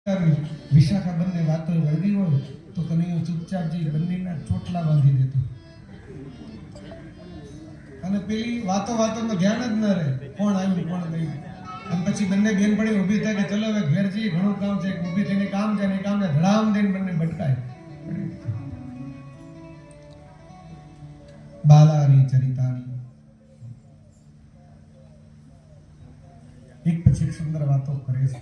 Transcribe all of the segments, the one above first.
વિશાખા બંને વાતો વળગી હોય તો કનૈયો ચૂપચાપ જઈ બંનેના ચોટલા બાંધી દેતો અને પેલી વાતોમાં ધ્યાન જ ન રહે કોણ આવ્યું કોણ ગયું અને પછી બંને બેનપણી ઊભી થાય કે ચલો હવે ઘેર જઈએ ઘણું કામ છે ઊભી થઈને કામ છે ને કામને ધડામ દઈને બંને ભટકાય બાલાની ચરિતાની એક પછી એક સુંદર વાતો કરે છે।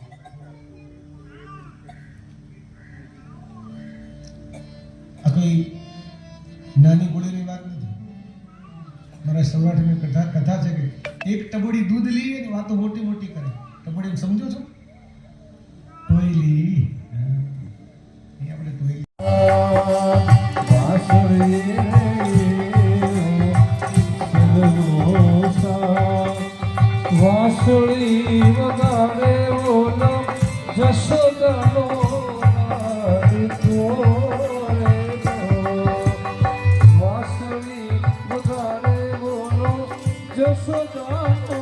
આ કોઈ નાની ગોળીની વાત નથી। મારા સૌરાઠની કથા છે કે એક ટબોડી દૂધ લઈએ ને વાતો મોટી મોટી કરે। ટબોડી સમજો છો? ટોયલી આપણે ટોયલી વાંસળી વગાડે ઓલો જશોદાનો વાંસળી વગાડે ઓલો જશોદાનો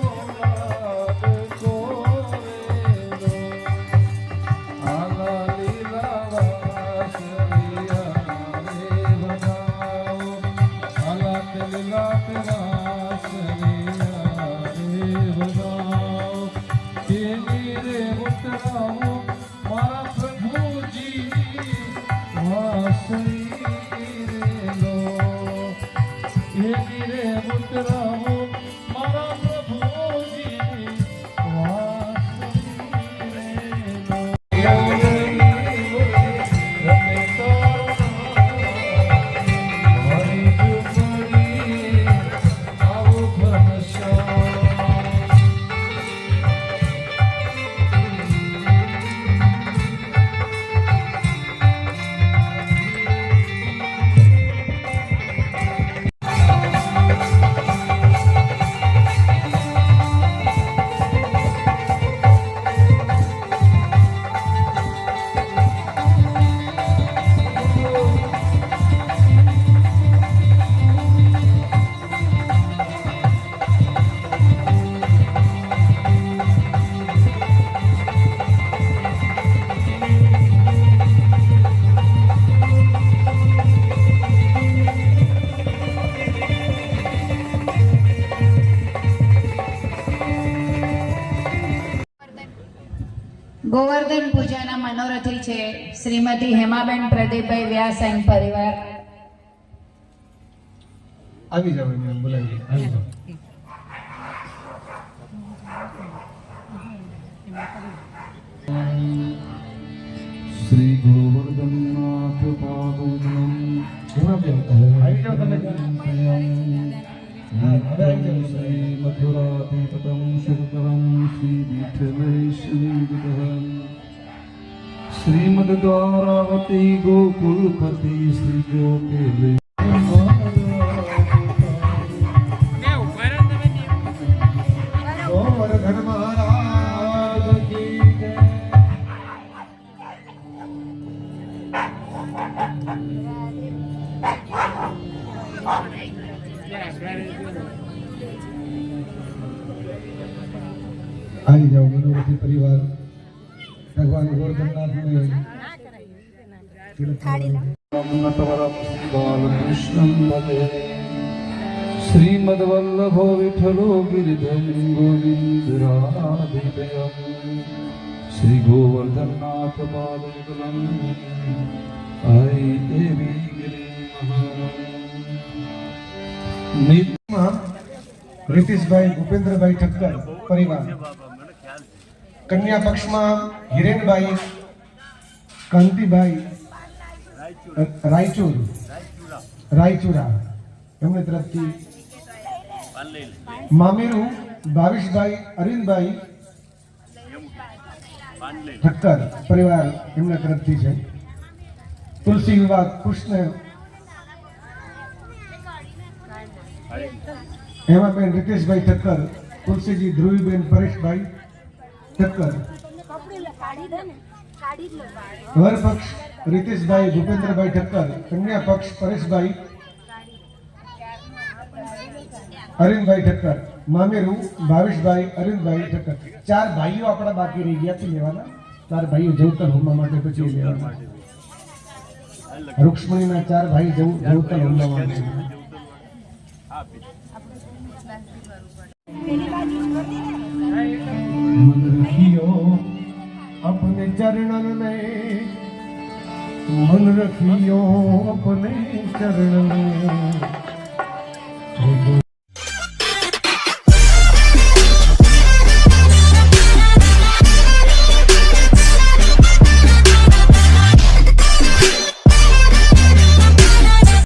આલા લીલા વાંસળી વગાડો આલા લીલા ગોવર્ધન પૂજાના મનોરથી છે શ્રીમતી હેમાબેન પ્રદીપભાઈ વ્યાસ એન્ડ પરિવાર। આવી જાવ મેમ બોલાવી આવી જાવ। શ્રી ગોવર્ધનનાથ પાદોનમ આવી જાવ તમે શ્રી મથુરાધિપતમ શુભકરમ શ્રી વિઠ્ઠલેશ્વરીદહં શ્રીમદ દ્વારાવતી ગોકુલપતિ શ્રી ગોકેલે ગોવર્ધન મહારાજ કી જય। આવી જાઓ મનોરથી પરિવાર ભગવાન ગોવર્ધનનાથ ને બાલકૃષ્ણં વદે શ્રીમદ્વલ્લભો વિઠ્ઠલો ગિરિધર ગોવિંદ રાધિપયં શ્રી ગોવર્ધનનાથ પાદયુગલં હરિ દેવી ગિરિ રીતિશભાઈ ભૂપેન્દ્રભાઈ ઠક્કર પરિવાર। કન્યા પક્ષમાં હિરેનભાઈ કાંતિભાઈ રાયચુરા એમની તરફથી મામેરું ભાવેશભાઈ અરવિંદભાઈ ઠક્કર પરિવાર એમના તરફથી છે। તુલસી વિવાહ કૃષ્ણ હેમાબેન રીતેશભાઈ ઠક્કર તુલસીજી ધ્રુવીબેન પરેશભાઈ ઠક્કર। વર પક્ષ રીતેશભાઈ ભૂપેન્દ્રભાઈ ઠક્કર કન્યા પક્ષ પરેશભાઈ અરવિંદભાઈ ઠક્કર મામેરું ભાવેશભાઈ અરવિંદભાઈ ઠક્કર। ચાર ભાઈઓ આપણા બાકી રહી ગયા છે લેવાના। ચાર ભાઈઓ જવતર હોમવા માટે પછી રૂક્ષ્મણીના ચાર ભાઈ જવતર હોમવા માટે मन रखियो अपने चरणन में, मन रखियो अपने चरण में।